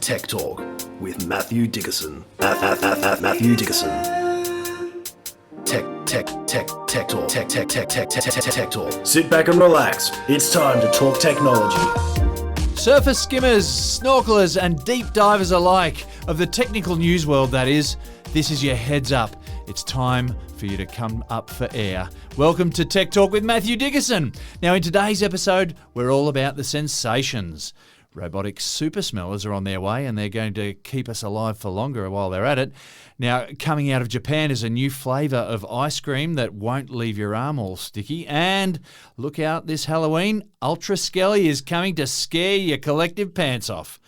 Tech Talk with Matthew Dickerson. Matthew Dickerson. Tech Talk. Sit back and relax. It's time to talk technology. Surface skimmers, snorkelers and deep divers alike of the technical news world, that is, this is your heads up. It's time for you to come up for air. Welcome to Tech Talk with Matthew Dickerson. Now, in today's episode, we're all about the sensations. Robotic super smellers are on their way and they're going to keep us alive for longer while they're at it. Now, coming out of Japan is a new flavour of ice cream that won't leave your arm all sticky. And look out this Halloween, Ultra Skelly is coming to scare your collective pants off.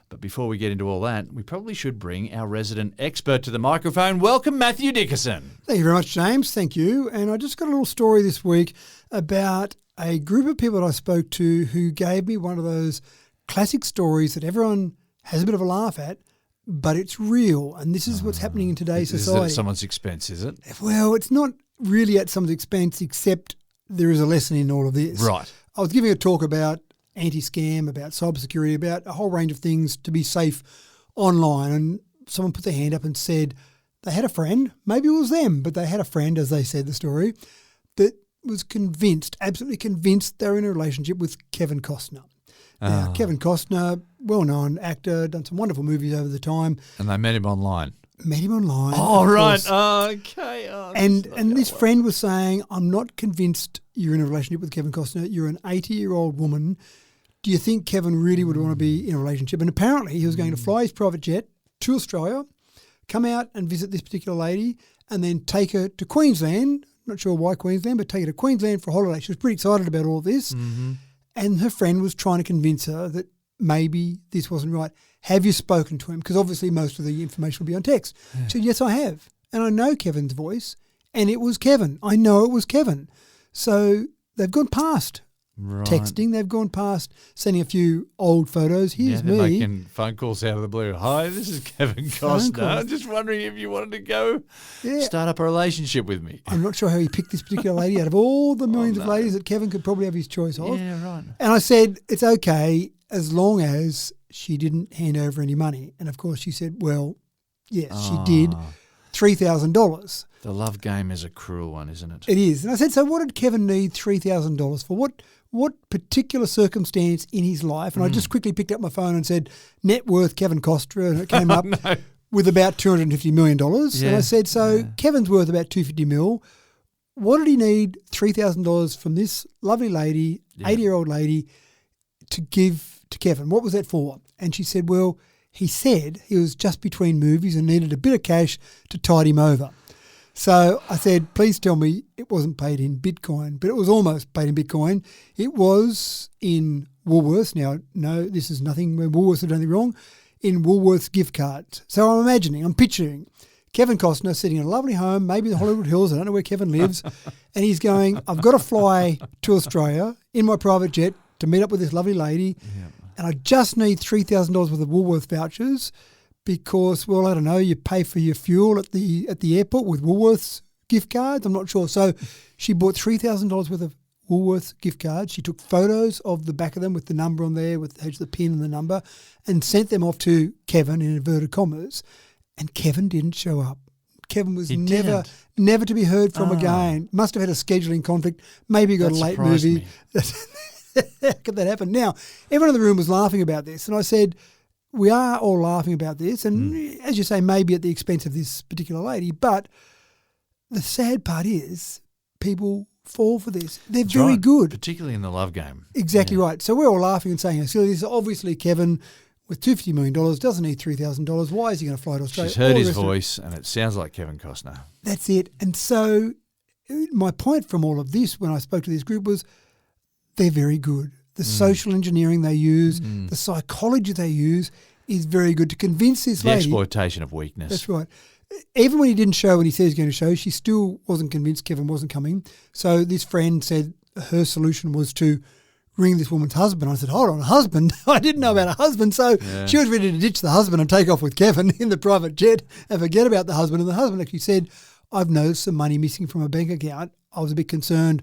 But before we get into all that, we probably should bring our resident expert to the microphone. Welcome, Matthew Dickerson. Thank you very much, James. Thank you. And I just got a little story this week about a group of people that I spoke to who gave me one of those classic stories that everyone has a bit of a laugh at, but it's real. And this is what's happening in today's society. Is it at someone's expense, is it? Well, it's not really at someone's expense, except there is a lesson in all of this. Right. I was giving a talk about anti-scam, about cybersecurity, about a whole range of things to be safe online. And someone put their hand up and said they had a friend, maybe it was them, but they had a friend, as they said the story, that was convinced, absolutely convinced they were in a relationship with Kevin Costner. Now, Kevin Costner, well-known actor, done some wonderful movies over the time. And they met him online. Oh, right. Okay. And this friend was saying, I'm not convinced you're in a relationship with Kevin Costner. You're an 80-year-old woman. Do you think Kevin really would want to be in a relationship? And apparently he was going to fly his private jet to Australia, come out and visit this particular lady, and then take her to Queensland. Not sure why Queensland, but take her to Queensland for a holiday. She was pretty excited about all of this. Mm-hmm. And her friend was trying to convince her that maybe this wasn't right. Have you spoken to him? Because obviously most of the information will be on text. Yeah. She said, yes, I have. And I know Kevin's voice. And it was Kevin. I know it was Kevin. So they've gone past texting. They've gone past sending a few old photos. Here's me. Making phone calls out of the blue. Hi, this is Kevin Costner. I'm just wondering if you wanted to go start up a relationship with me. I'm not sure how he picked this particular lady out of all the millions of ladies that Kevin could probably have his choice of. Yeah, right. And I said, it's okay as long as she didn't hand over any money. And of course she said, well, yes, she did. $3,000. The love game is a cruel one, isn't it? It is. And I said, so what did Kevin need $3,000 for? What particular circumstance in his life? And I just quickly picked up my phone and said, net worth Kevin Costner, and it came up with about $250 million. Yeah. And I said, Kevin's worth about $250 million. What did he need $3,000 from this lovely lady, 80-year-old lady, to give to Kevin? What was that for? And she said, well, he said he was just between movies and needed a bit of cash to tide him over. So I said, please tell me it wasn't paid in Bitcoin, but it was almost paid in Bitcoin. It was in Woolworths. Now, no, this is nothing where Woolworths have done anything wrong. In Woolworths gift cards. So I'm picturing Kevin Costner sitting in a lovely home, maybe the Hollywood Hills. I don't know where Kevin lives. And he's going, I've got to fly to Australia in my private jet to meet up with this lovely lady. Yeah. And I just need $3,000 worth of Woolworths vouchers because, well, I don't know, you pay for your fuel at the airport with Woolworths gift cards. I'm not sure. So she bought $3,000 worth of Woolworths gift cards. She took photos of the back of them with the number on there, with the pin and the number, and sent them off to Kevin in inverted commas. And Kevin didn't show up. Kevin was never to be heard from again. Must have had a scheduling conflict. Maybe he got a late movie. How could that happen? Now, everyone in the room was laughing about this, and I said, we are all laughing about this, and as you say, maybe at the expense of this particular lady, but the sad part is people fall for this. They're very good. Particularly in the love game. Exactly right. So we're all laughing and saying, so this is obviously Kevin with $250 million, doesn't need $3,000. Why is he going to fly to Australia? She's heard his voice, and it sounds like Kevin Costner. That's it. And so my point from all of this when I spoke to this group was they're very good. The social engineering they use, the psychology they use is very good to convince this lady. The exploitation of weakness. That's right. Even when he didn't show when he said he was going to show, she still wasn't convinced Kevin wasn't coming. So this friend said her solution was to ring this woman's husband. I said, hold on, a husband? I didn't know about a husband. So she was ready to ditch the husband and take off with Kevin in the private jet and forget about the husband. And the husband actually said, I've noticed some money missing from a bank account. I was a bit concerned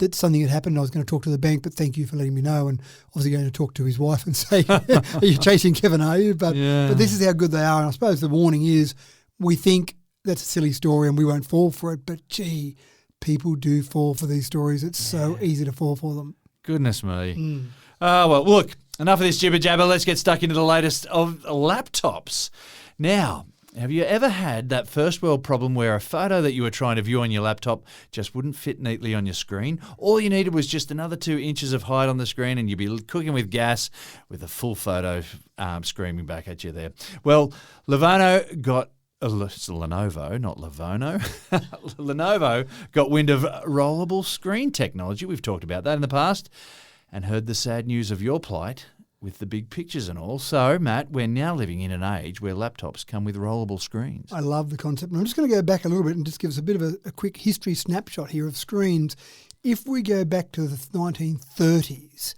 that something had happened. I was going to talk to the bank, but thank you for letting me know. And obviously going to talk to his wife and say, are you chasing Kevin, are you? But this is how good they are. And I suppose the warning is we think that's a silly story and we won't fall for it. But, gee, people do fall for these stories. It's so easy to fall for them. Goodness me. Well, look, enough of this jibber-jabber. Let's get stuck into the latest of laptops. Now, have you ever had that first world problem where a photo that you were trying to view on your laptop just wouldn't fit neatly on your screen? All you needed was just another 2 inches of height on the screen and you'd be cooking with gas with a full photo screaming back at you there. Well, Lenovo got... It's Lenovo, not Livono. Lenovo got wind of rollable screen technology. We've talked about that in the past and heard the sad news of your plight with the big pictures and all. So, Matt, we're now living in an age where laptops come with rollable screens. I love the concept. And I'm just going to go back a little bit and just give us a bit of a quick history snapshot here of screens. If we go back to the 1930s,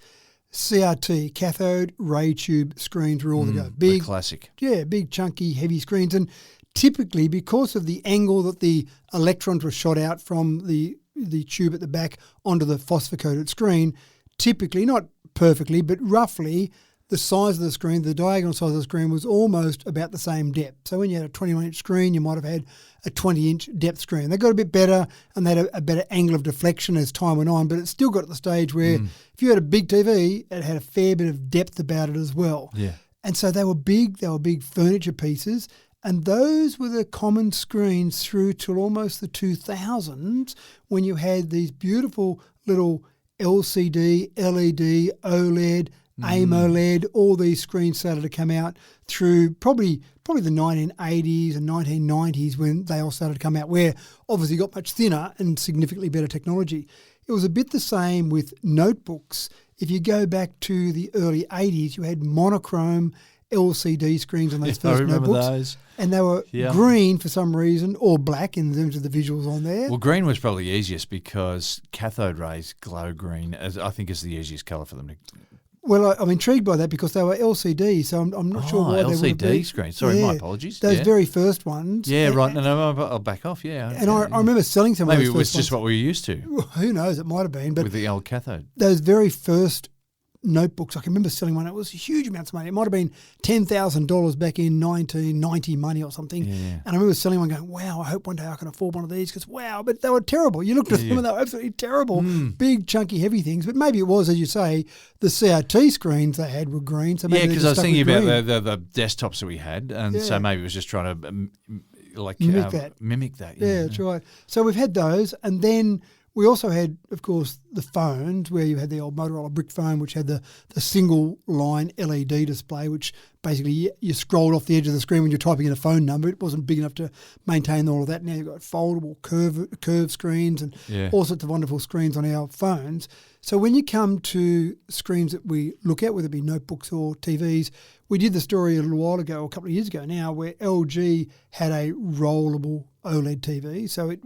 CRT, cathode ray tube screens were all the go. Big, the classic. Yeah, big, chunky, heavy screens. And typically, because of the angle that the electrons were shot out from the tube at the back onto the phosphor-coated screen, typically, not perfectly, but roughly, the size of the screen, the diagonal size of the screen was almost about the same depth. So when you had a 21-inch screen, you might have had a 20-inch depth screen. They got a bit better and they had a better angle of deflection as time went on, but it still got to the stage where if you had a big TV, it had a fair bit of depth about it as well. Yeah. And so they were big furniture pieces. And those were the common screens through till almost the 2000s when you had these beautiful little LCD, LED, OLED, AMOLED, all these screens started to come out through probably the 1980s and 1990s when they all started to come out, where obviously got much thinner and significantly better technology. It was a bit the same with notebooks. If you go back to the early 80s, you had monochrome LCD screens on those first I remember notebooks. Those. And they were green for some reason or black in terms of the visuals on there. Well, green was probably easiest because cathode rays glow green, as I think is the easiest colour for them to... Well, I'm intrigued by that because they were LCD, so I'm not sure why they would have been. LCD screen. Sorry, my apologies. Those very first ones. Yeah, right. No, I'll back off, And I remember selling some of those Maybe it was first just ones. what we were used to. Who knows? It might have been. But with the old cathode. Those very first notebooks, I can remember selling one. It was huge amounts of money. It might have been $10,000 back in 1990 money or something. Yeah. And I remember selling one going, wow, I hope one day I can afford one of these because, wow, but they were terrible. You looked at them and they were absolutely terrible. Big, chunky, heavy things. But maybe it was, as you say, the CRT screens they had were green. So maybe because I was thinking about the desktops that we had. And so maybe it was just trying to mimic that. Yeah, that's right. So we've had those. And then we also had, of course, the phones where you had the old Motorola brick phone, which had the single line LED display, which basically you scrolled off the edge of the screen when you're typing in a phone number. It wasn't big enough to maintain all of that. Now you've got foldable curved screens and all sorts of wonderful screens on our phones. So when you come to screens that we look at, whether it be notebooks or TVs, we did the story a little while ago, a couple of years ago now, where LG had a rollable OLED TV. So it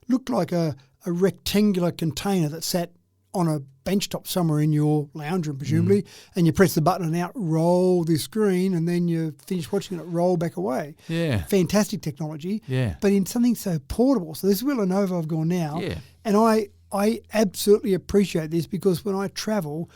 looked like a rectangular container that sat on a benchtop somewhere in your lounge room, presumably, and you press the button and out roll the screen, and then you finish watching it roll back away. Yeah. Fantastic technology. Yeah. But in something so portable. So this is where Lenovo have gone now. Yeah. And I absolutely appreciate this because when I travel,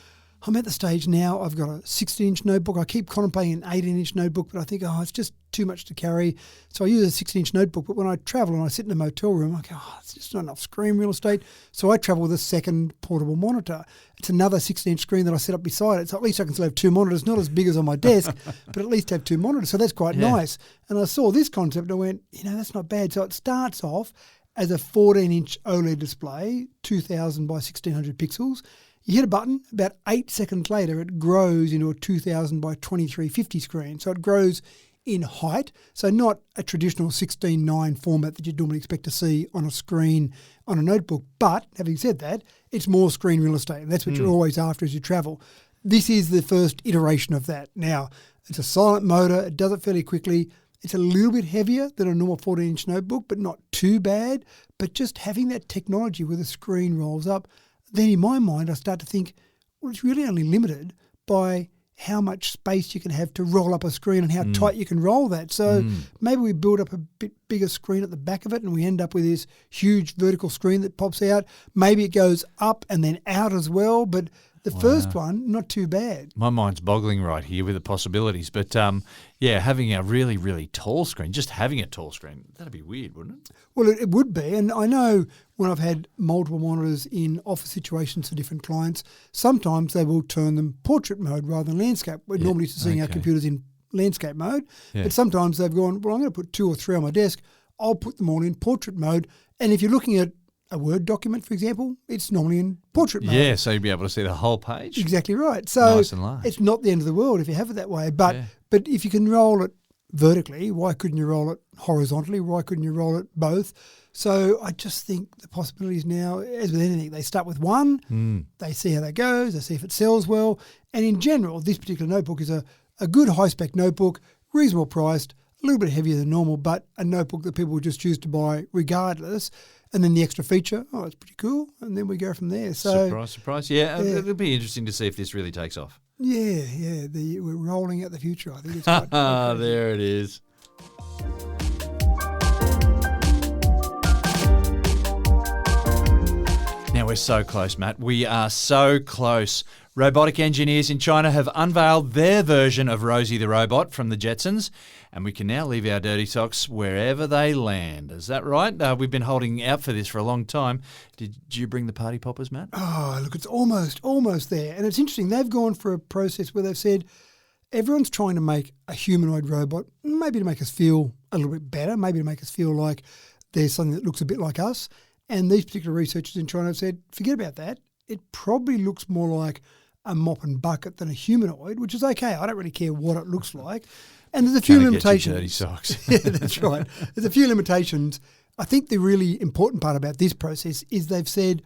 I'm at the stage now, I've got a 16-inch notebook. I keep contemplating an 18-inch notebook, but I think, it's just too much to carry. So I use a 16-inch notebook, but when I travel and I sit in a motel room, I go, it's just not enough screen real estate. So I travel with a second portable monitor. It's another 16-inch screen that I set up beside it. So at least I can still have two monitors, not as big as on my desk, but at least have two monitors. So that's quite nice. And I saw this concept and I went, that's not bad. So it starts off as a 14-inch OLED display, 2,000 by 1,600 pixels. You hit a button, about 8 seconds later, it grows into a 2000 by 2350 screen. So it grows in height. So not a traditional 16:9 format that you'd normally expect to see on a screen on a notebook. But having said that, it's more screen real estate. And that's what you're always after as you travel. This is the first iteration of that. Now, it's a silent motor. It does it fairly quickly. It's a little bit heavier than a normal 14-inch notebook, but not too bad. But just having that technology where the screen rolls up, then in my mind, I start to think, well, it's really only limited by how much space you can have to roll up a screen and how tight you can roll that. So maybe we build up a bit bigger screen at the back of it and we end up with this huge vertical screen that pops out. Maybe it goes up and then out as well, but the first one, not too bad. My mind's boggling right here with the possibilities. But, having a really, really tall screen, just having a tall screen, that'd be weird, wouldn't it? Well, it would be. And I know when I've had multiple monitors in office situations for different clients, sometimes they will turn them portrait mode rather than landscape. We're normally used to seeing our computers in landscape mode. Yeah. But sometimes they've gone, well, I'm going to put 2 or 3 on my desk. I'll put them all in portrait mode. And if you're looking at a Word document, for example, it's normally in portrait mode. Yeah, so you'd be able to see the whole page. Exactly right. So nice and large. It's not the end of the world if you have it that way. But if you can roll it vertically, why couldn't you roll it horizontally? Why couldn't you roll it both? So I just think the possibilities now, as with anything, they start with one, they see how that goes, they see if it sells well. And in general, this particular notebook is a good high-spec notebook, reasonable priced, a little bit heavier than normal, but a notebook that people would just choose to buy regardless. And then the extra feature, it's pretty cool. And then we go from there. So Surprise. Yeah, it'll be interesting to see if this really takes off. Yeah. We're rolling out the future. I think it's quite there it is. Now we're so close, Matt. We are so close. Robotic engineers in China have unveiled their version of Rosey the robot from the Jetsons, and we can now leave our dirty socks wherever they land. Is that right? We've been holding out for this for a long time. Did you bring the party poppers, Matt? Oh, look, it's almost there. And it's interesting. They've gone for a process where they've said everyone's trying to make a humanoid robot, maybe to make us feel a little bit better, maybe to make us feel like there's something that looks a bit like us. And these particular researchers in China have said, forget about that. It probably looks more like a mop and bucket than a humanoid, which is okay. I don't really care what it looks like. And there's a few limitations. Dirty socks. Yeah, that's right. There's a few limitations. I think the really important part about this process is they've said,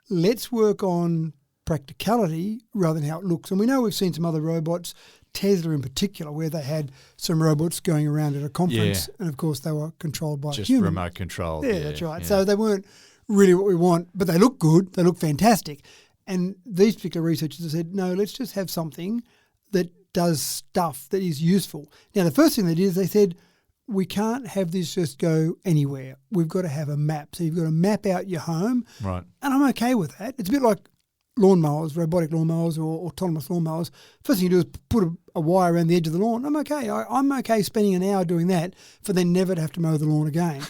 let's work on practicality rather than how it looks. And we know we've seen some other robots, Tesla in particular, where they had some robots going around at a conference, and of course they were controlled by a human. Just remote controlled. Yeah, that's right. Yeah. So they weren't really what we want, but they look good. They look fantastic. And these particular researchers have said, no, let's just have something that does stuff that is useful. Now, the first thing they did is they said, we can't have this just go anywhere. We've got to have a map. So you've got to map out your home. Right. And I'm okay with that. It's a bit like lawnmowers, robotic lawnmowers or autonomous lawnmowers. First thing you do is put a wire around the edge of the lawn. I'm okay. I'm okay spending an hour doing that for then never to have to mow the lawn again.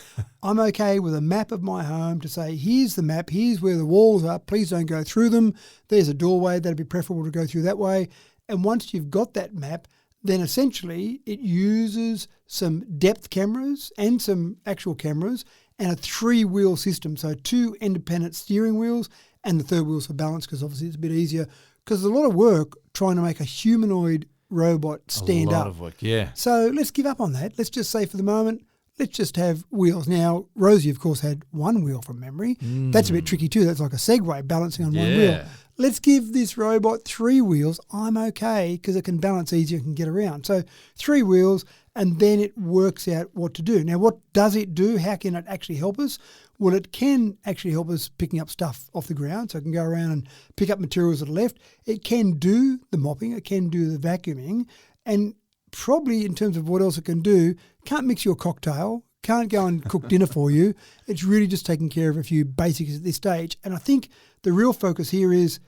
I'm okay with a map of my home to say, here's the map, here's where the walls are, please don't go through them. There's a doorway, that'd be preferable to go through that way. And once you've got that map, then essentially it uses some depth cameras and some actual cameras and a 3-wheel system. So 2 independent steering wheels and the third wheel's for balance because obviously it's a bit easier because there's a lot of work trying to make a humanoid robot stand up. A lot of work, yeah. So let's give up on that. Let's just say for the moment, let's just have wheels. Now, Rosey, of course, had 1 wheel from memory. That's a bit tricky too. That's like a Segway balancing on 1 wheel. Let's give this robot 3 wheels. I'm okay because it can balance easier and can get around. So 3 wheels and then it works out what to do. Now, what does it do? How can it actually help us? Well, it can actually help us picking up stuff off the ground. So it can go around and pick up materials that are left. It can do the mopping. It can do the vacuuming. And probably in terms of what else it can do, can't mix you a cocktail, can't go and cook dinner for you. It's really just taking care of a few basics at this stage. And I think the real focus here is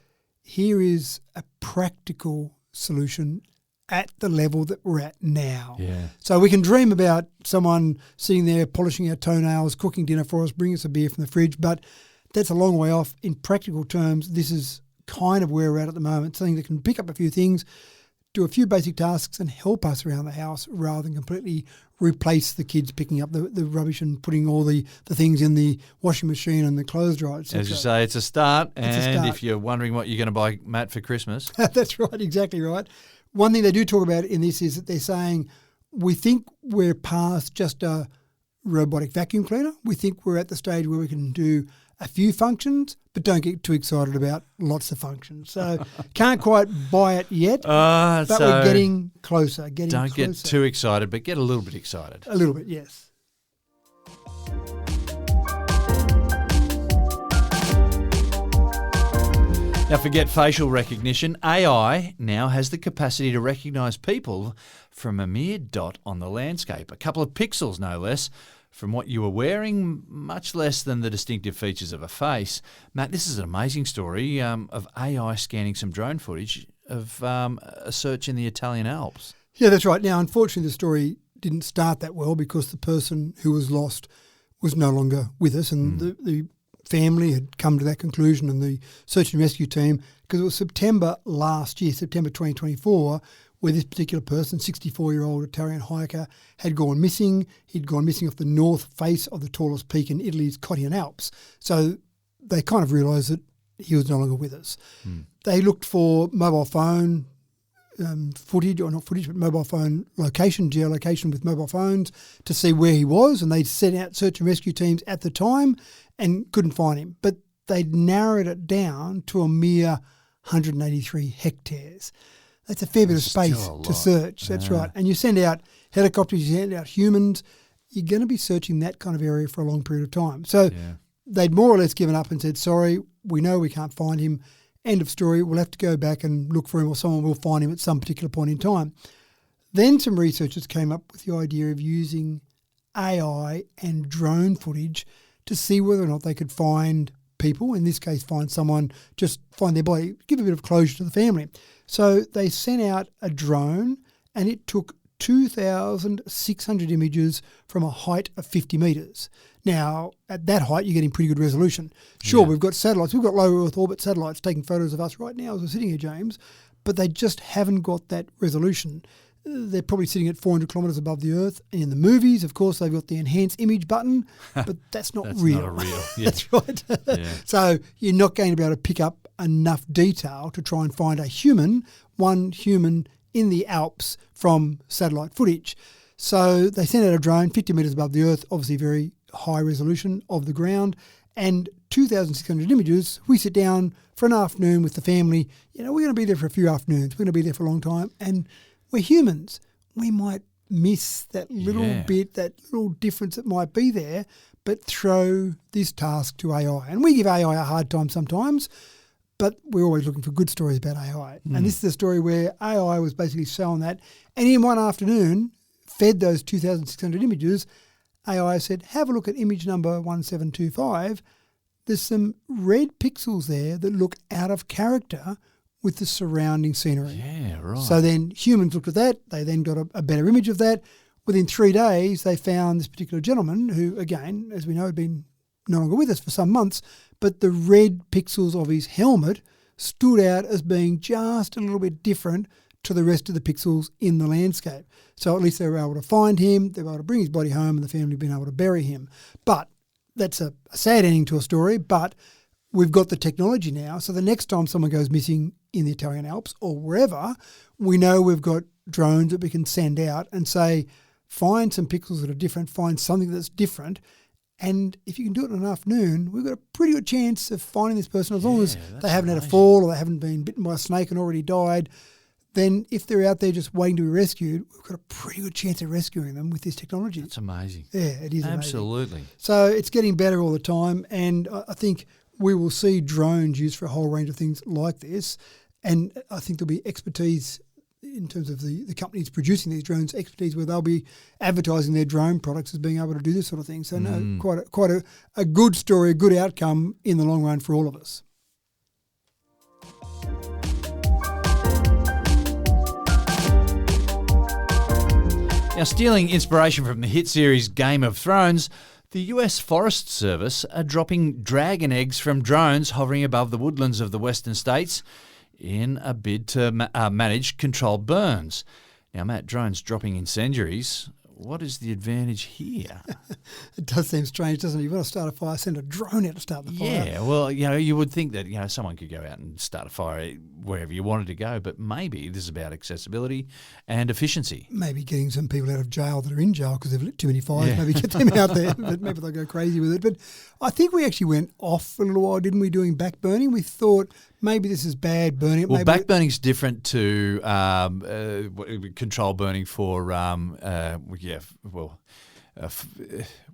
a practical solution at the level that we're at now. Yeah. So we can dream about someone sitting there polishing our toenails, cooking dinner for us, bringing us a beer from the fridge, but that's a long way off. In practical terms, this is kind of where we're at the moment, something that can pick up a few things, do a few basic tasks and help us around the house rather than completely replace the kids picking up the rubbish and putting all the things in the washing machine and the clothes dryer, etc. As you say, it's a start. And if you're wondering what you're going to buy Matt for Christmas. That's right, exactly right. One thing they do talk about in this is that they're saying we think we're past just a robotic vacuum cleaner. We think we're at the stage where we can do a few functions, but don't get too excited about lots of functions. So can't quite buy it yet, but we're getting closer. Don't get too excited, but get a little bit excited. A little bit, yes. Now, forget facial recognition. AI now has the capacity to recognise people from a mere dot on the landscape, a couple of pixels no less, from what you were wearing, much less than the distinctive features of a face. Matt, this is an amazing story of AI scanning some drone footage of a search in the Italian Alps. Yeah, that's right. Now, unfortunately, the story didn't start that well because the person who was lost was no longer with us, and the family had come to that conclusion, and the search and rescue team, because it was September last year, September 2024, where this particular person, 64-year-old Italian hiker, had gone missing. He'd gone missing off the north face of the tallest peak in Italy's Cottian Alps. So they kind of realised that he was no longer with us. They looked for mobile phone footage, or not footage, but mobile phone location, geolocation with mobile phones to see where he was, and they'd sent out search and rescue teams at the time and couldn't find him. But they'd narrowed it down to a mere 183 hectares. That's a fair bit of space to search. That's right. And you send out helicopters, you send out humans, you're going to be searching that kind of area for a long period of time. So they'd more or less given up and said, sorry, we know we can't find him. End of story. We'll have to go back and look for him, or someone will find him at some particular point in time. Then some researchers came up with the idea of using AI and drone footage to see whether or not they could find people, in this case find someone, just find their body, give a bit of closure to the family. So they sent out a drone and it took 2,600 images from a height of 50 metres. Now, at that height, you're getting pretty good resolution. Sure, we've got satellites. We've got low Earth orbit satellites taking photos of us right now as we're sitting here, James, but they just haven't got that resolution. They're probably sitting at 400 kilometres above the Earth. And in the movies, of course, they've got the enhance image button, but that's not real. Not real. Yeah. That's right. So you're not going to be able to pick up enough detail to try and find a human, one human in the Alps from satellite footage. So they sent out a drone 50 metres above the Earth, obviously very high resolution of the ground, and 2,600 images. We sit down for an afternoon with the family. You know, we're going to be there for a few afternoons. We're going to be there for a long time, and we're humans. We might miss that little bit, that little difference that might be there, but throw this task to AI. And we give AI a hard time sometimes, but we're always looking for good stories about AI. And this is a story where AI was basically showing that, and in one afternoon, fed those 2,600 images, AI said, have a look at image number 1725. There's some red pixels there that look out of character with the surrounding scenery. Yeah, right. So then humans looked at that. They then got a better image of that. Within 3 days, they found this particular gentleman who, again, as we know, had been no longer with us for some months, but the red pixels of his helmet stood out as being just a little bit different to the rest of the pixels in the landscape. So at least they were able to find him, they were able to bring his body home, and the family been able to bury him. But that's a sad ending to a story, but we've got the technology now. So the next time someone goes missing in the Italian Alps or wherever, we know we've got drones that we can send out and say, find some pixels that are different, find something that's different. And if you can do it in an afternoon, we've got a pretty good chance of finding this person, as long as they haven't had a fall or they haven't been bitten by a snake and already died. Then if they're out there just waiting to be rescued, we've got a pretty good chance of rescuing them with this technology. That's amazing. Yeah, it is Absolutely. amazing. So it's getting better all the time, and I think we will see drones used for a whole range of things like this, and I think there'll be expertise in terms of the companies producing these drones, expertise where they'll be advertising their drone products as being able to do this sort of thing. So quite a good story, a good outcome in the long run for all of us. Now, stealing inspiration from the hit series Game of Thrones, the US Forest Service are dropping dragon eggs from drones hovering above the woodlands of the western states in a bid to manage controlled burns. Now, Matt, drones dropping incendiaries, what is the advantage here? It does seem strange, doesn't it? You want to start a fire, send a drone out to start the fire. Yeah, well, you would think that, someone could go out and start a fire wherever you wanted to go, but maybe this is about accessibility and efficiency. Maybe getting some people out of jail that are in jail because they've lit too many fires, maybe get them out there, but maybe they'll go crazy with it. But I think we actually went off a little while, didn't we, doing back burning? We thought maybe this is bad burning. Well, back burning is different to control burning for,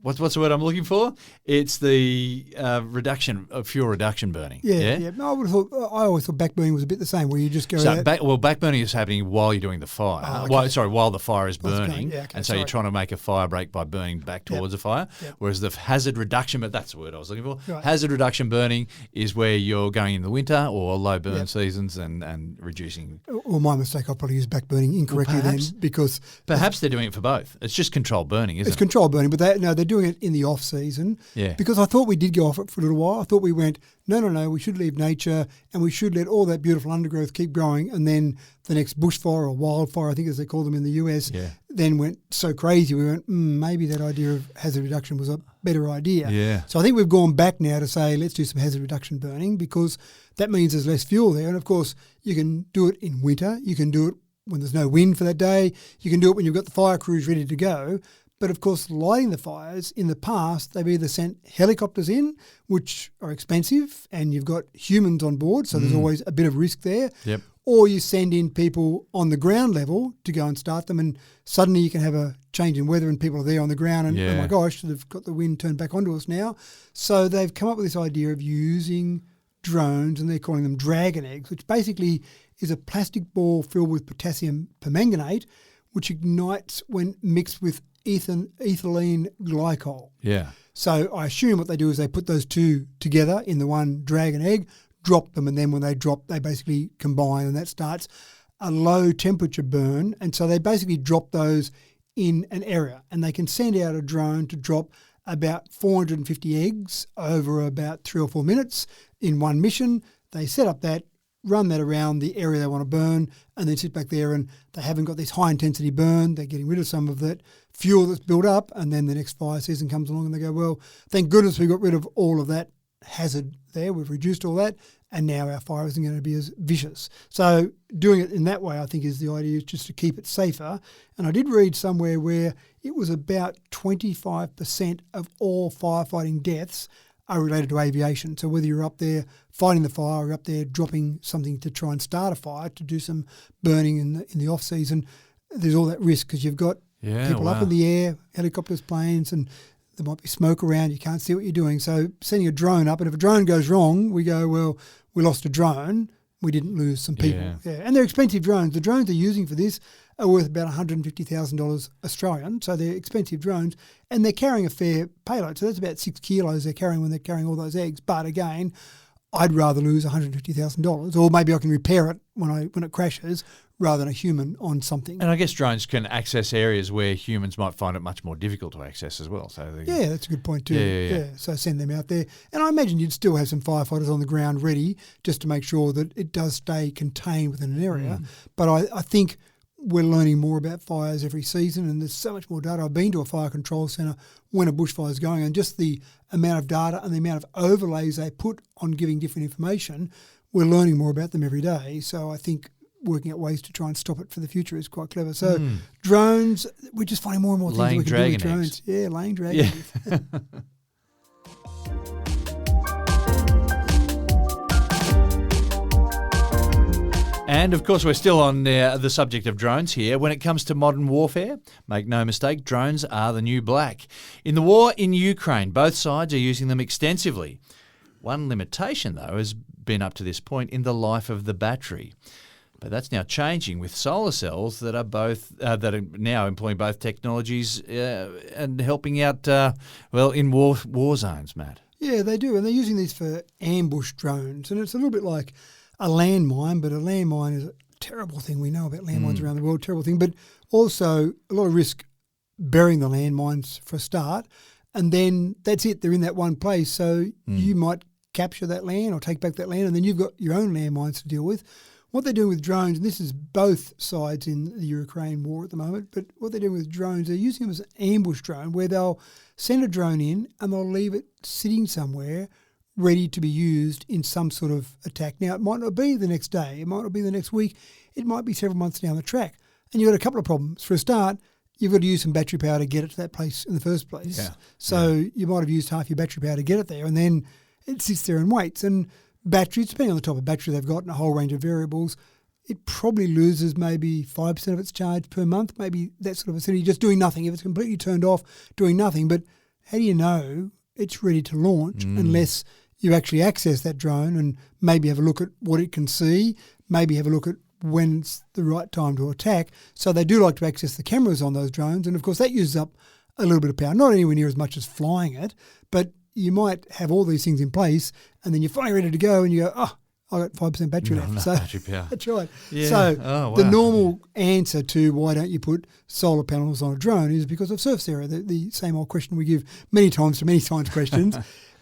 what's the word I'm looking for? It's the fuel reduction burning. Yeah. No, I always thought back burning was a bit the same, where you just go So out. back burning is happening while you're doing the fire. Oh, okay. While the fire is burning, Yeah, okay, and so you're trying to make a fire break by burning back towards the fire. Yep. Whereas the hazard reduction, but that's the word I was looking for. Right. Hazard reduction burning is where you're going in the winter or low burn seasons and reducing. Well, my mistake, I probably used back burning incorrectly then, because Perhaps they're doing it for both. It's just controlled burning, isn't it's it? controlled burning, but they're doing it in the off season. Yeah. Because I thought we did go off it for a little while. I thought we went, no, we should leave nature and we should let all that beautiful undergrowth keep growing. And then the next bushfire or wildfire, I think as they call them in the US, then went so crazy. We went, maybe that idea of hazard reduction was a better idea. Yeah. So I think we've gone back now to say, let's do some hazard reduction burning, because that means there's less fuel there. And of course, you can do it in winter. You can do it when there's no wind for that day. You can do it when you've got the fire crews ready to go. But of course, lighting the fires, in the past, they've either sent helicopters in, which are expensive, and you've got humans on board, so there's always a bit of risk there. Yep. Or you send in people on the ground level to go and start them, and suddenly you can have a change in weather and people are there on the ground and, oh my gosh, they've got the wind turned back onto us now. So they've come up with this idea of using drones, and they're calling them dragon eggs, which basically is a plastic ball filled with potassium permanganate, which ignites when mixed with ethylene glycol. Yeah. So I assume what they do is they put those two together in the one dragon egg, drop them, and then when they drop, they basically combine, and that starts a low temperature burn. And so they basically drop those in an area, and they can send out a drone to drop about 450 eggs over about 3 or 4 minutes in one mission. They set up that, run that around the area they want to burn, and then sit back there, and they haven't got this high intensity burn. They're getting rid of some of that fuel that's built up, and then the next fire season comes along and they go, well, thank goodness we got rid of all of that hazard there. We've reduced all that, and now our fire isn't going to be as vicious. So doing it in that way, I think, is the idea, is just to keep it safer. And I did read somewhere where it was about 25% of all firefighting deaths are related to aviation. So whether you're up there fighting the fire or up there dropping something to try and start a fire, to do some burning in the off season, there's all that risk, because you've got people up in the air, helicopters, planes, and there might be smoke around. You can't see what you're doing. So sending a drone up, and if a drone goes wrong, we go, well, we lost a drone. We didn't lose some people. Yeah. And they're expensive drones. The drones they're using for this are worth about $150,000 Australian. So they're expensive drones, and they're carrying a fair payload. So that's about 6 kilos they're carrying when they're carrying all those eggs. But again, I'd rather lose $150,000, or maybe I can repair it when it crashes, rather than a human on something. And I guess drones can access areas where humans might find it much more difficult to access as well. So that's a good point too. Yeah. So send them out there. And I imagine you'd still have some firefighters on the ground ready, just to make sure that it does stay contained within an area. But I think we're learning more about fires every season, and there's so much more data. I've been to a fire control centre when a bushfire is going, and just the amount of data and the amount of overlays they put on giving different information, we're learning more about them every day. So I think working out ways to try and stop it for the future is quite clever. So drones, we're just finding more and more things laying we can do with dragon drones. eggs. Yeah, laying dragon eggs. And, of course, we're still on the subject of drones here. When it comes to modern warfare, make no mistake, drones are the new black. In the war in Ukraine, both sides are using them extensively. One limitation, though, has been up to this point in the life of the battery. But that's now changing with solar cells that are now employing both technologies and helping out, in war zones, Matt. Yeah, they do. And they're using these for ambush drones. And it's a little bit like a landmine, but a landmine is a terrible thing. We know about landmines around the world, terrible thing. But also a lot of risk burying the landmines for a start. And then that's it. They're in that one place. So you might capture that land or take back that land, and then you've got your own landmines to deal with. What they're doing with drones, and this is both sides in the Ukraine war at the moment, but what they're doing with drones, they're using them as an ambush drone, where they'll send a drone in and they'll leave it sitting somewhere ready to be used in some sort of attack. Now, it might not be the next day, it might not be the next week, it might be several months down the track. And you've got a couple of problems. For a start, you've got to use some battery power to get it to that place in the first place. Yeah. So you might have used half your battery power to get it there, and then it sits there and waits. And batteries, depending on the type of battery they've got and a whole range of variables, it probably loses maybe 5% of its charge per month, maybe that sort of vicinity, just doing nothing. If it's completely turned off, doing nothing. But how do you know it's ready to launch unless you actually access that drone and maybe have a look at what it can see, maybe have a look at when it's the right time to attack. So they do like to access the cameras on those drones, and of course that uses up a little bit of power, not anywhere near as much as flying it, but you might have all these things in place and then you're finally ready to go and you go, oh, I got 5% battery left. So battery power. That's right. Yeah. So the normal answer to why don't you put solar panels on a drone is because of surface area, the same old question we give many times to many science questions.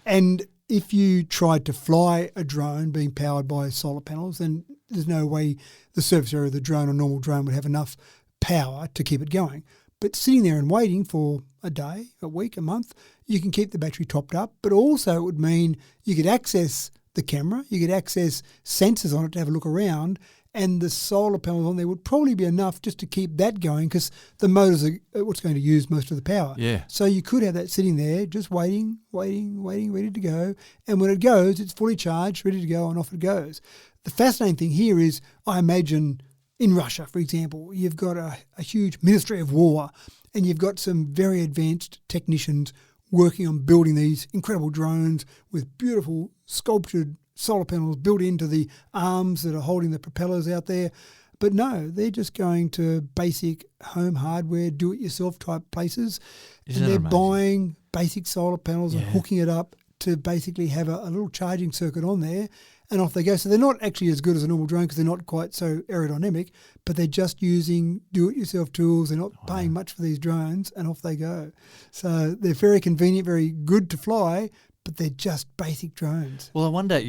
And if you tried to fly a drone being powered by solar panels, then there's no way the surface area of the drone, a normal drone, would have enough power to keep it going. But sitting there and waiting for a day, a week, a month, you can keep the battery topped up. But also it would mean you could access the camera, you could access sensors on it to have a look around, and the solar panels on there would probably be enough just to keep that going because the motors are what's going to use most of the power. Yeah. So you could have that sitting there just waiting, ready to go. And when it goes, it's fully charged, ready to go, and off it goes. The fascinating thing here is, I imagine in Russia, for example, you've got a huge Ministry of War and you've got some very advanced technicians working on building these incredible drones with beautiful sculptured solar panels built into the arms that are holding the propellers out there. But no, they're just going to basic home hardware, do-it-yourself type places. Isn't and they're that amazing? buying basic solar panels and hooking it up to basically have a little charging circuit on there, and off they go. So they're not actually as good as a normal drone because they're not quite so aerodynamic, but they're just using do-it-yourself tools. They're not paying much for these drones, and off they go. So they're very convenient, very good to fly, but they're just basic drones. Well, I wonder,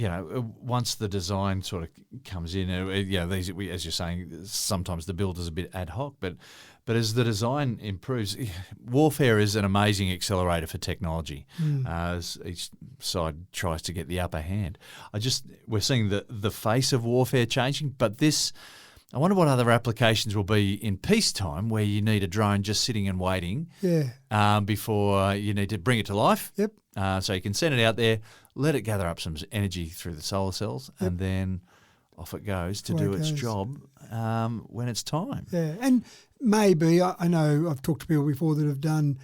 once the design sort of comes in, these, as you're saying, sometimes the build is a bit ad hoc, but as the design improves, warfare is an amazing accelerator for technology as each side tries to get the upper hand. We're seeing the face of warfare changing, but I wonder what other applications will be in peacetime where you need a drone just sitting and waiting before you need to bring it to life. Yep. So you can send it out there, let it gather up some energy through the solar cells, and then off it goes to do its job when it's time. Yeah, and maybe, I know I've talked to people before that have done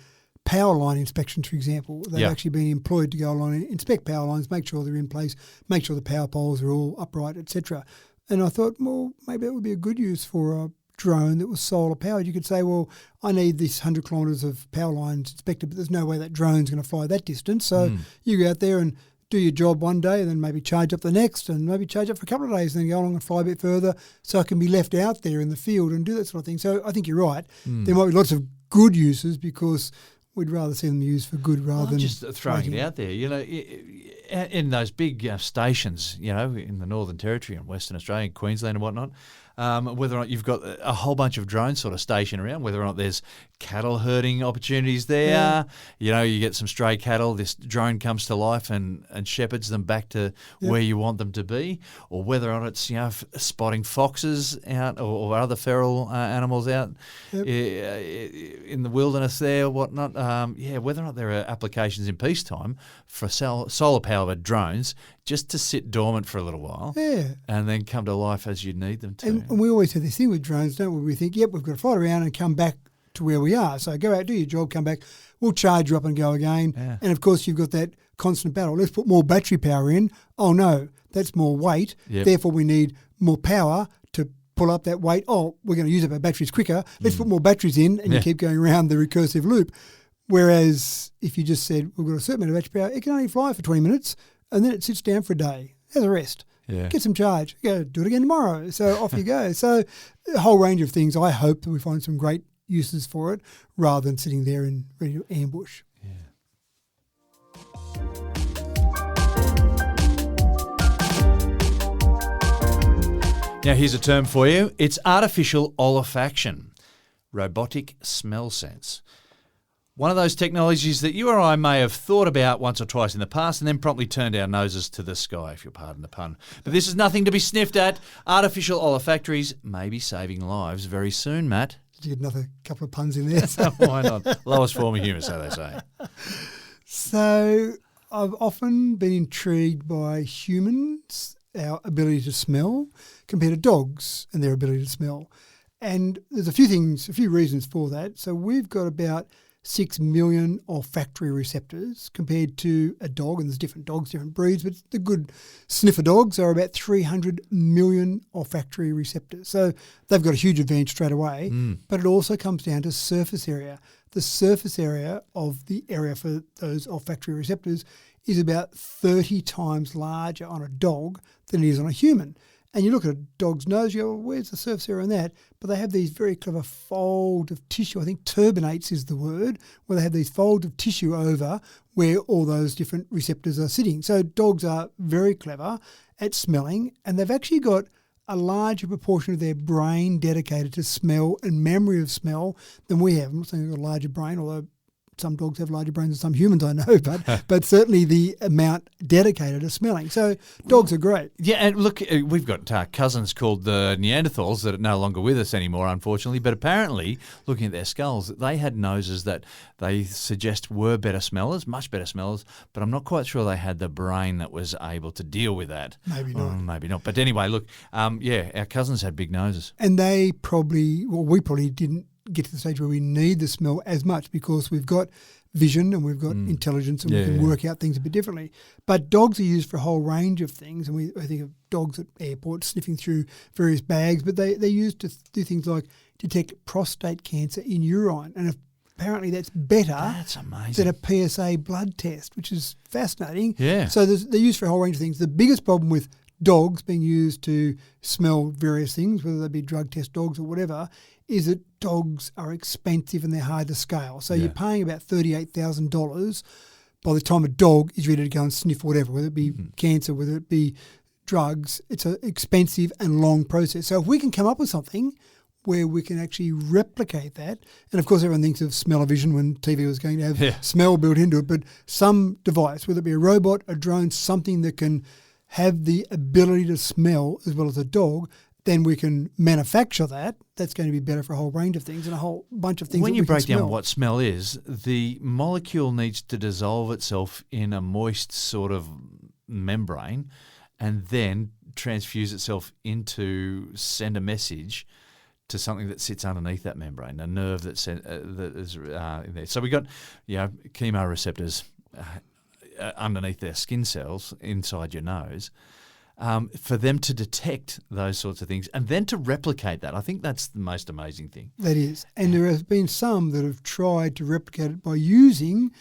power line inspections, for example. They've actually been employed to go along and inspect power lines, make sure they're in place, make sure the power poles are all upright, etc. And I thought, well, maybe that would be a good use for a drone that was solar powered. You could say, well, I need this 100 kilometres of power lines inspected, but there's no way that drone's going to fly that distance. So you go out there and do your job one day and then maybe charge up the next and maybe charge up for a couple of days and then go along and fly a bit further so it can be left out there in the field and do that sort of thing. So I think you're right. There might be lots of good uses because we'd rather see them used for good rather than just throwing it out there. In those big stations, in the Northern Territory and Western Australia, and Queensland and whatnot, whether or not you've got a whole bunch of drones sort of stationed around, whether or not there's cattle herding opportunities there, you get some stray cattle, this drone comes to life and shepherds them back to where you want them to be, or whether or not it's, spotting foxes out or other feral animals out in the wilderness there, whatnot. Whether or not there are applications in peacetime for solar-powered drones just to sit dormant for a little while and then come to life as you need them to. And we always have this thing with drones, don't we? We think, we've got to fly around and come back to where we are. So go out, do your job, come back, we'll charge you up and go again. Yeah. And, of course, you've got that constant battle. Let's put more battery power in. Oh, no, that's more weight. Yep. Therefore, we need more power to pull up that weight. Oh, we're going to use up our batteries quicker. Let's put more batteries in, and you keep going around the recursive loop. Whereas if you just said, we've got a certain amount of battery power, it can only fly for 20 minutes, and then it sits down for a day. Has a rest. Yeah. Get some charge. Go do it again tomorrow. So off you go. So a whole range of things. I hope that we find some great uses for it rather than sitting there and ready to ambush. Now here's a term for you. It's artificial olfaction, robotic smell sense. One of those technologies that you or I may have thought about once or twice in the past and then promptly turned our noses to the sky, if you'll pardon the pun. But this is nothing to be sniffed at. Artificial olfactories may be saving lives very soon, Matt. Did you get another couple of puns in there? Why not? Lowest form of humour, so they say. So I've often been intrigued by humans our ability to smell compared to dogs and their ability to smell. And there's a few reasons for that. So we've got about 6 million olfactory receptors compared to a dog, and there's different dogs, different breeds, but the good sniffer dogs are about 300 million olfactory receptors. So they've got a huge advantage straight away, but it also comes down to surface area. The surface area of the area for those olfactory receptors is about 30 times larger on a dog than it is on a human. And you look at a dog's nose, you go, well, where's the surface area on that? But they have these very clever folds of tissue. I think turbinates is the word, where they have these folds of tissue over where all those different receptors are sitting. So dogs are very clever at smelling, and they've actually got a larger proportion of their brain dedicated to smell and memory of smell than we have. I'm not saying they've got a larger brain, although some dogs have larger brains than some humans, I know, but certainly the amount dedicated to smelling. So dogs are great. Yeah, and look, we've got cousins called the Neanderthals that are no longer with us anymore, unfortunately, but apparently, looking at their skulls, they had noses that they suggest were better smellers, much better smellers, but I'm not quite sure they had the brain that was able to deal with that. Maybe not. Maybe not. But anyway, look, our cousins had big noses. And we probably didn't get to the stage where we need the smell as much because we've got vision and we've got intelligence and we can work out things a bit differently. But dogs are used for a whole range of things, and I think of dogs at airports sniffing through various bags, but they're used to do things like detect prostate cancer in urine, and apparently that's better than a PSA blood test, which is fascinating. Yeah. So they're used for a whole range of things. The biggest problem with dogs being used to smell various things, whether they be drug test dogs or whatever, is that dogs are expensive and they're hard to scale. So you're paying about $38,000 by the time a dog is ready to go and sniff whatever, whether it be cancer, whether it be drugs. It's an expensive and long process. So if we can come up with something where we can actually replicate that, and of course everyone thinks of smell-o-vision when TV was going to have smell built into it, but some device, whether it be a robot, a drone, something that can have the ability to smell as well as a dog, then we can manufacture that. That's going to be better for a whole range of things and a whole bunch of things. When that you we can break down smell. what smell is, the molecule needs to dissolve itself in a moist sort of membrane and then transfuse itself into send a message to something that sits underneath that membrane, a nerve that is in there. So we got chemoreceptors underneath their skin cells inside your nose. For them to detect those sorts of things and then to replicate that. I think that's the most amazing thing. That is. And there have been some that have tried to replicate it by using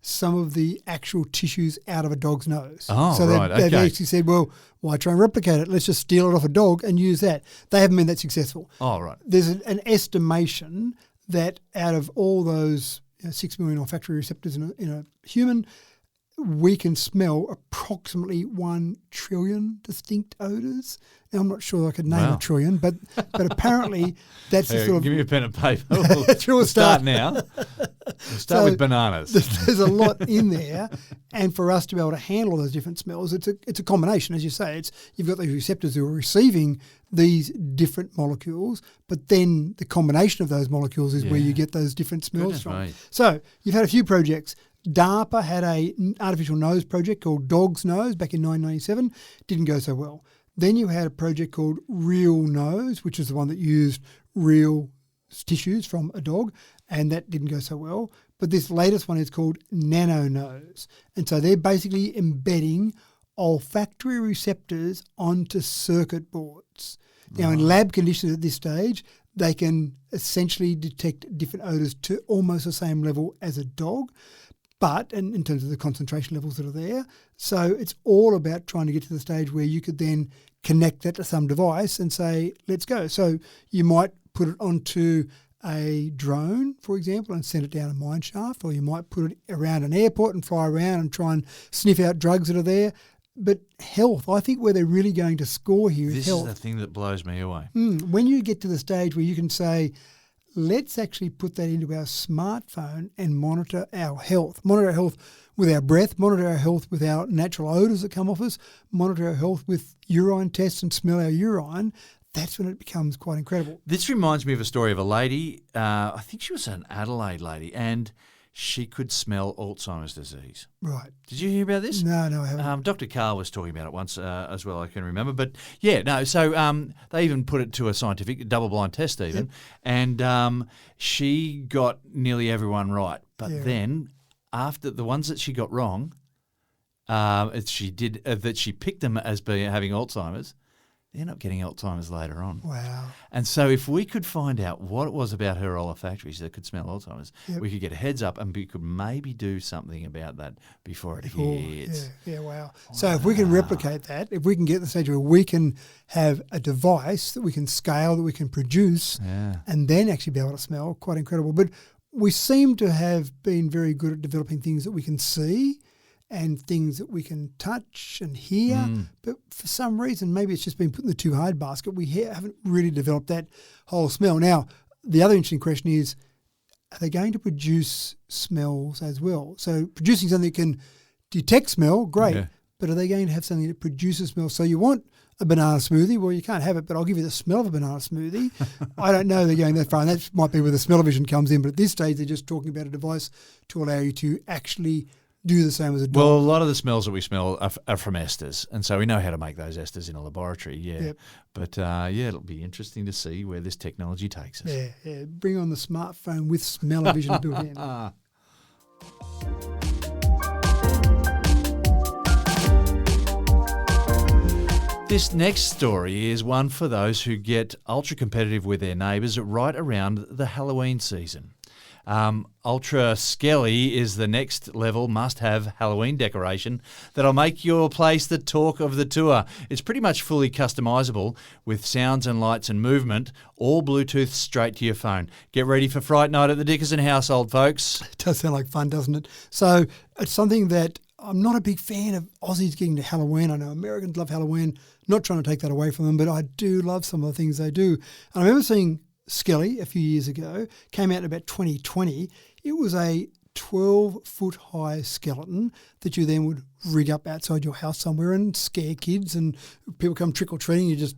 some of the actual tissues out of a dog's nose. Oh, so right, they've actually said, well, why try and replicate it? Let's just steal it off a dog and use that. They haven't been that successful. Oh, right. There's an estimation that out of all those 6 million olfactory receptors in a human, we can smell approximately 1 trillion distinct odours. Now, I'm not sure I could name a trillion, but apparently that's the sort of... Give me a pen and paper. We'll start now. We'll start with bananas. There's a lot in there, and for us to be able to handle those different smells, it's a combination, as you say. You've got these receptors who are receiving these different molecules, but then the combination of those molecules is where you get those different smells from. Right. So you've had a few projects. DARPA had an artificial nose project called Dog's Nose back in 1997. Didn't go so well. Then you had a project called Real Nose, which is the one that used real tissues from a dog, and that didn't go so well. But this latest one is called Nano Nose. And so they're basically embedding olfactory receptors onto circuit boards. Now, in lab conditions at this stage, they can essentially detect different odours to almost the same level as a dog, but in terms of the concentration levels that are there. So it's all about trying to get to the stage where you could then connect that to some device and say, let's go. So you might put it onto a drone, for example, and send it down a mine shaft, or you might put it around an airport and fly around and try and sniff out drugs that are there. But health, I think where they're really going to score here is health. This is the thing that blows me away. When you get to the stage where you can say, let's actually put that into our smartphone and monitor our health with our breath, monitor our health with our natural odours that come off us, monitor our health with urine tests and smell our urine, that's when it becomes quite incredible. This reminds me of a story of a lady, I think she was an Adelaide lady, and she could smell Alzheimer's disease. Right. Did you hear about this? No, I haven't. Dr. Carl was talking about it once as well, I can remember. But yeah, no, so they even put it to a scientific double-blind test even, and she got nearly everyone right. But then after the ones that she got wrong, she picked them as having Alzheimer's. They end up getting Alzheimer's later on. Wow. And so if we could find out what it was about her olfactories that could smell Alzheimer's, we could get a heads up and we could maybe do something about that before it hits. Yeah, wow. So if we can replicate that, if we can get to the stage where we can have a device that we can scale, that we can produce, and then actually be able to smell, quite incredible. But we seem to have been very good at developing things that we can see and things that we can touch and hear. But for some reason, maybe it's just been put in the too hard basket. We haven't really developed that whole smell. Now, the other interesting question is, are they going to produce smells as well? So producing something that can detect smell, great. Yeah. But are they going to have something that produces smell? So you want a banana smoothie? Well, you can't have it, but I'll give you the smell of a banana smoothie. I don't know they're going that far, and that might be where the smell-o-vision comes in. But at this stage, they're just talking about a device to allow you to actually do the same as a dog. Well, a lot of the smells that we smell are from esters, and so we know how to make those esters in a laboratory, But, it'll be interesting to see where this technology takes us. Yeah. Bring on the smartphone with smell-o-vision built in. This next story is one for those who get ultra-competitive with their neighbours right around the Halloween season. Ultra Skelly is the next level must-have Halloween decoration that'll make your place the talk of the tour. It's pretty much fully customisable with sounds and lights and movement, all Bluetooth straight to your phone. Get ready for Fright Night at the Dickerson household, folks. It does sound like fun, doesn't it? So it's something that I'm not a big fan of Aussies getting to Halloween. I know Americans love Halloween, not trying to take that away from them, but I do love some of the things they do. And I remember seeing Skelly a few years ago, came out in about 2020. It was a 12-foot high skeleton that you then would rig up outside your house somewhere and scare kids, and people come trick-or-treating, you just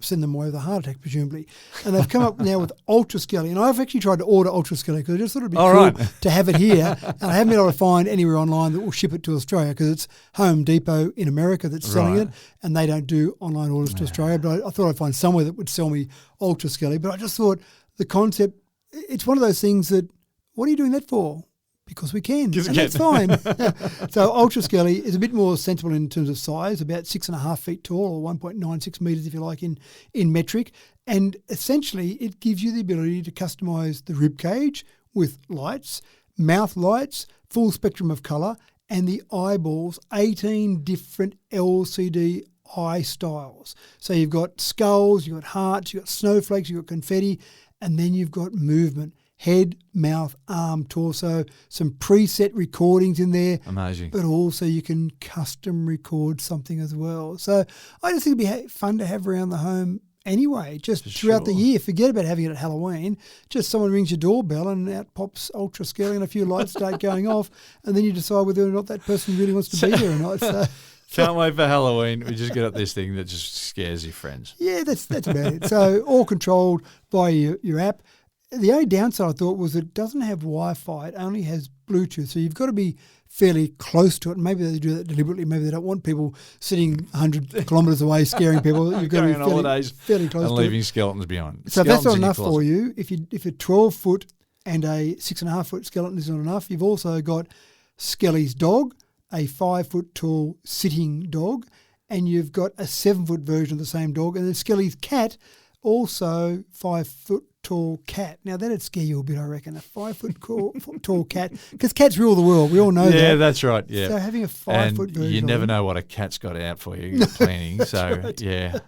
send them away with a heart attack, presumably. And they've come up now with Ultra Skelly, and I've actually tried to order Ultra Skelly because I just thought it'd be cool to have it here, and I haven't been able to find anywhere online that will ship it to Australia because it's Home Depot in America that's selling it, and they don't do online orders to Australia. But I thought I'd find somewhere that would sell me Ultra Skelly. But I just thought the concept, it's one of those things that, what are you doing that for? Because we can, and that's fine. So Ultra Skelly is a bit more sensible in terms of size, about 6.5 feet tall, or 1.96 metres if you like in metric. And essentially it gives you the ability to customise the rib cage with lights, mouth lights, full spectrum of colour, and the eyeballs, 18 different LCD eye styles. So you've got skulls, you've got hearts, you've got snowflakes, you've got confetti, and then you've got movement. Head, mouth, arm, torso, some preset recordings in there. Amazing. But also you can custom record something as well. So I just think it'd be fun to have around the home anyway, just throughout the year. Forget about having it at Halloween. Just someone rings your doorbell and out pops Ultra Skelly and a few lights start going off, and then you decide whether or not that person really wants to be there or not. So can't wait for Halloween. We just get up this thing that just scares your friends. Yeah, that's about it. So all controlled by your app. The only downside I thought was it doesn't have Wi-Fi. It only has Bluetooth. So you've got to be fairly close to it. Maybe they do that deliberately. Maybe they don't want people sitting 100 kilometres away scaring people. You've got to be fairly close and to leaving it. skeletons behind. So if that's not enough for you, if a 12-foot and a 6.5-foot skeleton is not enough, you've also got Skelly's dog, a 5-foot tall sitting dog, and you've got a 7-foot version of the same dog, and then Skelly's cat, also 5-foot tall cat. Now, that'd scare you a bit, I reckon, a 5-foot tall cat, because cats rule the world. We all know that. Yeah, that's right, yeah. So having a 5-foot version. You never know what a cat's got out for you planning. So, right. yeah.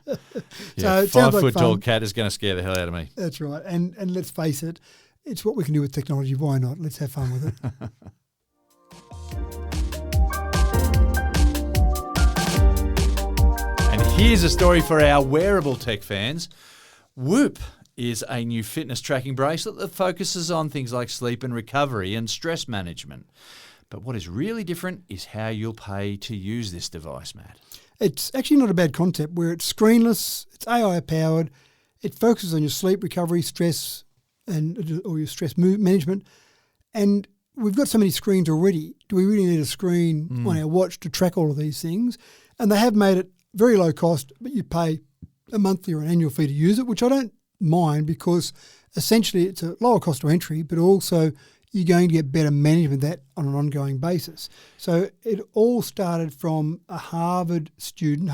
So 5-foot tall cat is going to scare the hell out of me. That's right. And let's face it, it's what we can do with technology. Why not? Let's have fun with it. And here's a story for our wearable tech fans. Whoop is a new fitness tracking bracelet that focuses on things like sleep and recovery and stress management. But what is really different is how you'll pay to use this device, Matt. It's actually not a bad concept where it's screenless, it's AI powered, it focuses on your sleep, recovery, stress, or your stress management. And we've got so many screens already. Do we really need a screen on our watch to track all of these things? And they have made it very low cost, but you pay a monthly or an annual fee to use it, which I don't mind because essentially it's a lower cost to entry, but also you're going to get better management of that on an ongoing basis. So it all started from a Harvard student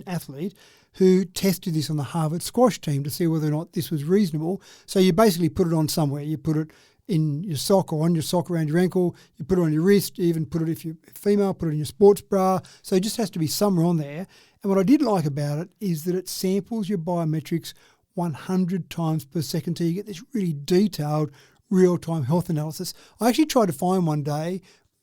athlete, who tested this on the Harvard squash team to see whether or not this was reasonable. So you basically put it on somewhere. You put it in your sock or on your sock around your ankle. You put it on your wrist. You even put it, if you're female, put it in your sports bra. So it just has to be somewhere on there. And what I did like about it is that it samples your biometrics 100 times per second. So you get this really detailed real-time health analysis. I actually tried to find one day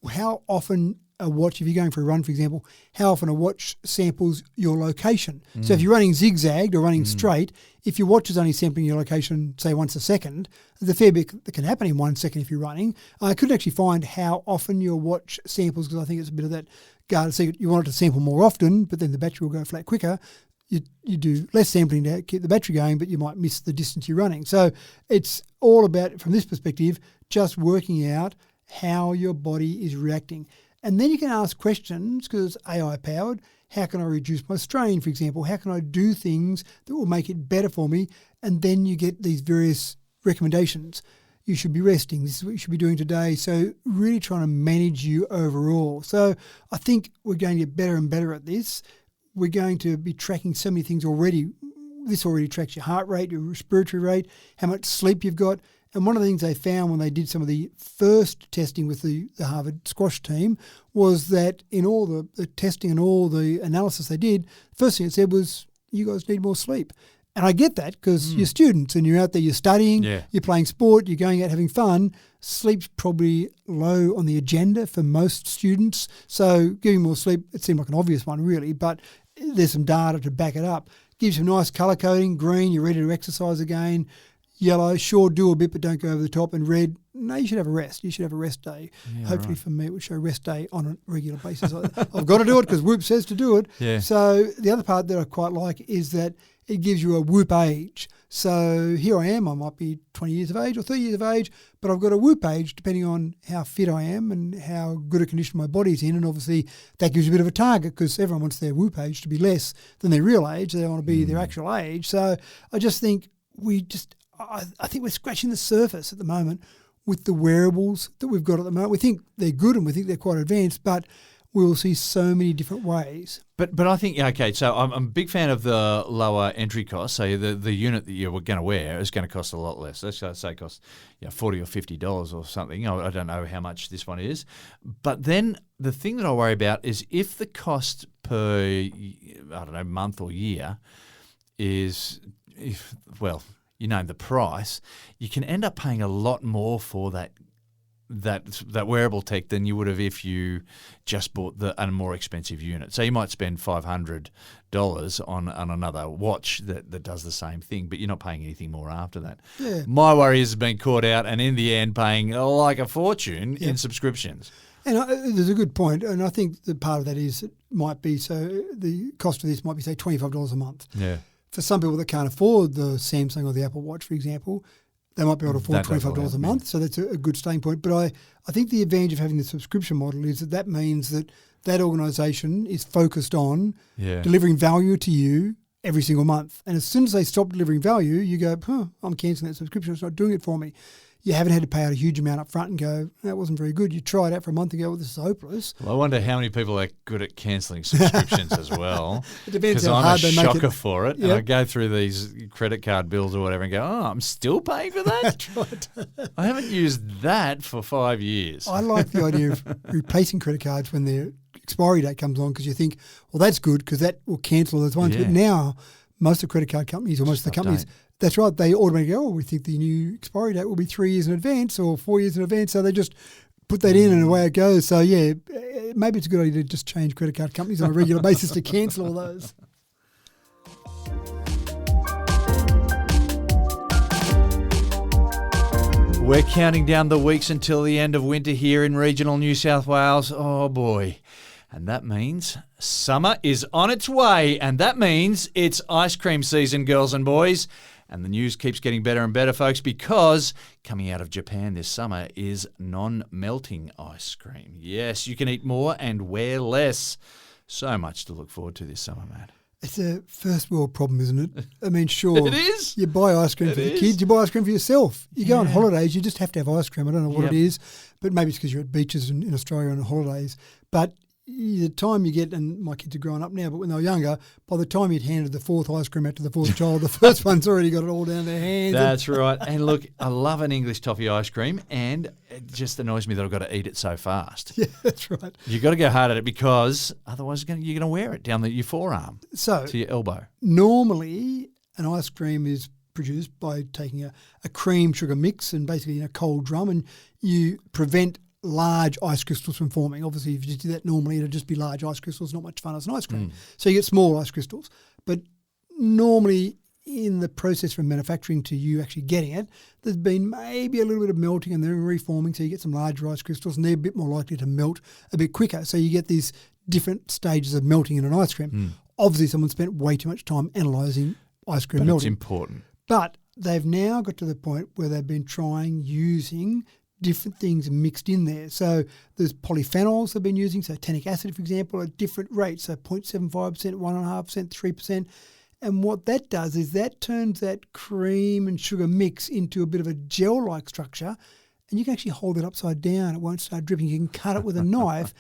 how often a watch, if you're going for a run, for example, how often a watch samples your location. So if you're running zigzagged or running straight, if your watch is only sampling your location, say, once a second, there's a fair bit that can happen in 1 second if you're running. I couldn't actually find how often your watch samples because I think it's a bit of that guarded secret. You want it to sample more often, but then the battery will go flat quicker. You do less sampling to keep the battery going, but you might miss the distance you're running. So it's all about, from this perspective, just working out how your body is reacting. And then you can ask questions because it's AI powered. How can I reduce my strain, for example? How can I do things that will make it better for me? And then you get these various recommendations. You should be resting. This is what you should be doing today. So really trying to manage you overall. So I think we're going to get better and better at this. We're going to be tracking so many things already. This already tracks your heart rate, your respiratory rate, how much sleep you've got. And one of the things they found when they did some of the first testing with the Harvard squash team was that in all the testing and all the analysis they did, the first thing it said was, you guys need more sleep. And I get that because you're students and you're out there, you're studying, you're playing sport, you're going out having fun. Sleep's probably low on the agenda for most students. So giving more sleep, it seemed like an obvious one really, but there's some data to back it up. Gives you a nice colour coding, green, you're ready to exercise again. Yellow, sure, do a bit, but don't go over the top. And red, no, you should have a rest. You should have a rest day. Yeah, hopefully for me, it would show rest day on a regular basis. I've got to do it because Whoop says to do it. Yeah. So the other part that I quite like is that it gives you a Whoop age. So here I am. I might be 20 years of age or 30 years of age, but I've got a Whoop age depending on how fit I am and how good a condition my body's in. And obviously that gives you a bit of a target because everyone wants their Whoop age to be less than their real age. They want to be their actual age. So I just think I think we're scratching the surface at the moment with the wearables that we've got at the moment. We think they're good and we think they're quite advanced, but we will see so many different ways. But I think, okay, so I'm a big fan of the lower entry cost. So the unit that you're going to wear is going to cost a lot less. Let's say it costs $40 or $50 or something. I don't know how much this one is. But then the thing that I worry about is if the cost per, month or year is, you name the price, you can end up paying a lot more for that wearable tech than you would have if you just bought a more expensive unit. So you might spend $500 on another watch that does the same thing, but you're not paying anything more after that. Yeah. My worry is being caught out and in the end paying like a fortune in subscriptions. And there's a good point, and I think the part of that is it might be, so the cost of this might be, say, $25 a month. Yeah. For some people that can't afford the Samsung or the Apple Watch, for example, they might be able to afford $25 a month. So that's a good starting point. But I think the advantage of having the subscription model is that means that organisation is focused on delivering value to you every single month. And as soon as they stop delivering value, you go, I'm cancelling that subscription. It's not doing it for me. You haven't had to pay out a huge amount up front and go, that wasn't very good. You try it out for a month and go, this is hopeless. Well, I wonder how many people are good at cancelling subscriptions as well. It depends how hard hard they make it. I'm a shocker for it. Yep. And I go through these credit card bills or whatever and go, I'm still paying for that? That's right. I haven't used that for 5 years. I like the idea of replacing credit cards when their expiry date comes on because you think, well, that's good because that will cancel those ones. Yeah. But now most of the credit card companies or most of the companies – that's right. They automatically go, we think the new expiry date will be 3 years in advance or 4 years in advance. So they just put that in and away it goes. So, maybe it's a good idea to just change credit card companies on a regular basis to cancel all those. We're counting down the weeks until the end of winter here in regional New South Wales. Oh, boy. And that means summer is on its way. And that means it's ice cream season, girls and boys. And the news keeps getting better and better, folks, because coming out of Japan this summer is non-melting ice cream. Yes, you can eat more and wear less. So much to look forward to this summer, man. It's a first world problem, isn't it? I mean, sure. It is. You buy ice cream for the kids, you buy ice cream for yourself. You go on Yeah. holidays, you just have to have ice cream. I don't know what Yep. it is, but maybe it's because you're at beaches in Australia on holidays. But the time you get, and my kids are growing up now, but when they were younger, by the time you'd handed the fourth ice cream out to the fourth child, the first one's already got it all down their hands. That's right. And look, I love an English toffee ice cream, and it just annoys me that I've got to eat it so fast. Yeah, that's right. You've got to go hard at it because otherwise you're going to wear it down your forearm So to your elbow. normally an ice cream is produced by taking a cream sugar mix and basically in a cold drum, and you prevent large ice crystals from forming. Obviously, if you just do that normally, it'll just be large ice crystals, not much fun as an ice cream. So you get small ice crystals. But normally in the process from manufacturing to you actually getting it, there's been maybe a little bit of melting and then reforming, so you get some larger ice crystals and they're a bit more likely to melt a bit quicker. So you get these different stages of melting in an ice cream. Obviously, someone spent way too much time analysing ice cream But melting. it's important. But they've now got to the point where they've been trying using different things mixed in there. So there's polyphenols they've been using, so tannic acid, for example, at different rates, so 0.75%, 1.5%, 3%. And what that does is that turns that cream and sugar mix into a bit of a gel-like structure, and you can actually hold it upside down. It won't start dripping. You can cut it with a knife,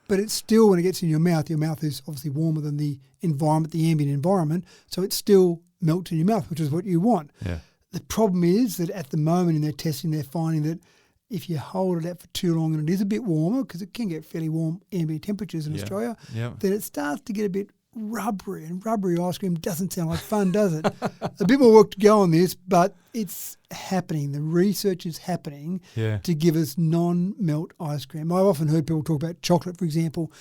but it's still, when it gets in your mouth is obviously warmer than the environment, the ambient environment, so it still melts in your mouth, which is what you want. Yeah. The problem is that at the moment in their testing, they're finding that if you hold it out for too long and it is a bit warmer, because it can get fairly warm ambient temperatures in Australia, then it starts to get a bit rubbery, and rubbery ice cream doesn't sound like fun, does it? A bit more work to go on this, but it's happening. The research is happening to give us non-melt ice cream. I've often heard people talk about chocolate, for example.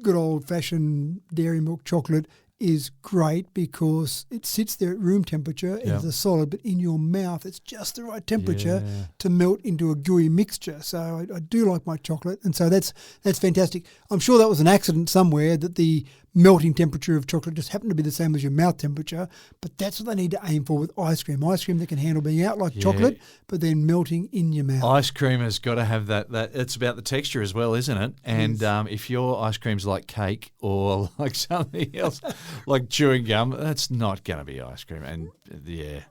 Good old-fashioned dairy milk chocolate is great because it sits there at room temperature and it's a solid, but in your mouth it's just the right temperature to melt into a gooey mixture. So I do like my chocolate, and so that's fantastic. I'm sure that was an accident somewhere, that the melting temperature of chocolate just happened to be the same as your mouth temperature, but that's what they need to aim for with ice cream. Ice cream that can handle being out like chocolate, but then melting in your mouth. Ice cream has got to have that. It's about the texture as well, isn't it? And if your ice cream's like cake or like something else, like chewing gum, that's not going to be ice cream. And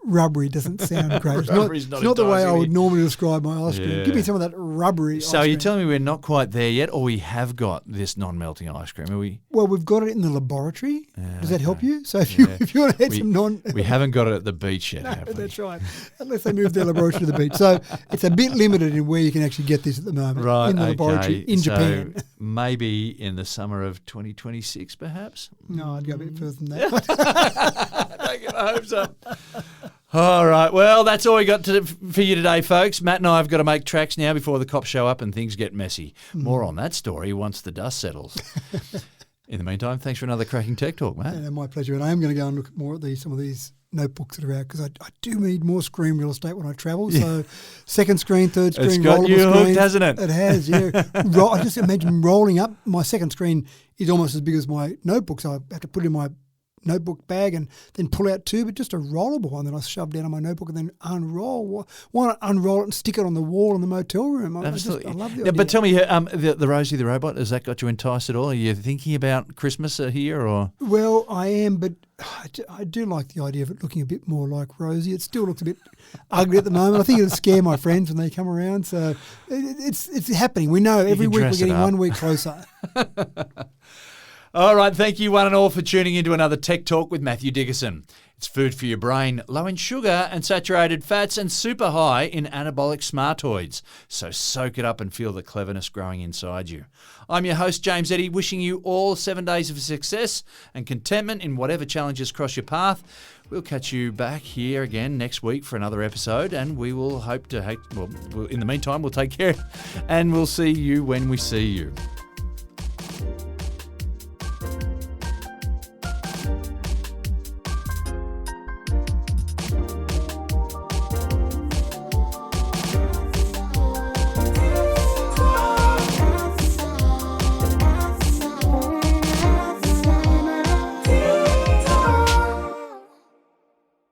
rubbery doesn't sound great. It's not not the way I enticing. would normally describe my ice cream. Give me some of that rubbery ice So cream. you're telling me we're not quite there yet, or we have got this non-melting ice cream? Are we? Well, we've got it in the laboratory. Does that help you? So if you want to add some we haven't got it at the beach yet, have we? That's right. Unless they move their laboratory to the beach. So it's a bit limited in where you can actually get this at the moment. Right, in the laboratory in Japan. Maybe in the summer of 2026, perhaps? No, I'd go a bit further than that. Don't get my hopes up. All right. Well, that's all we got for you today, folks. Matt and I have got to make tracks now before the cops show up and things get messy. More on that story once the dust settles. In the meantime, thanks for another cracking tech talk, Matt. My pleasure. And I am going to go and look more at some of these notebooks that are out, because I do need more screen real estate when I travel. So second screen, third screen, It's got rollable you hooked, screens. hasn't it? It has, yeah. I just imagine rolling up. My second screen is almost as big as my notebook, so I have to put it in my notebook bag and then pull out two, but just a rollable one that I shove down on my notebook and then unroll. Why not unroll it and stick it on the wall in the motel room? Absolutely. I love the Yeah, idea. but tell me, the Rosey the robot, has that got you enticed at all? Are you thinking about Christmas here, or? Well, I am, but I do like the idea of it looking a bit more like Rosey. It still looks a bit ugly at the moment. I think it'll scare my friends when they come around. So it's happening. We know every can week we're dress it getting up. 1 week closer. All right, thank you one and all for tuning into another Tech Talk with Matthew Dickerson. It's food for your brain, low in sugar and saturated fats, and super high in anabolic smartoids. So soak it up and feel the cleverness growing inside you. I'm your host, James Eddy, wishing you all 7 days of success and contentment in whatever challenges cross your path. We'll catch you back here again next week for another episode, and we will hope to, in the meantime, we'll take care and we'll see you when we see you.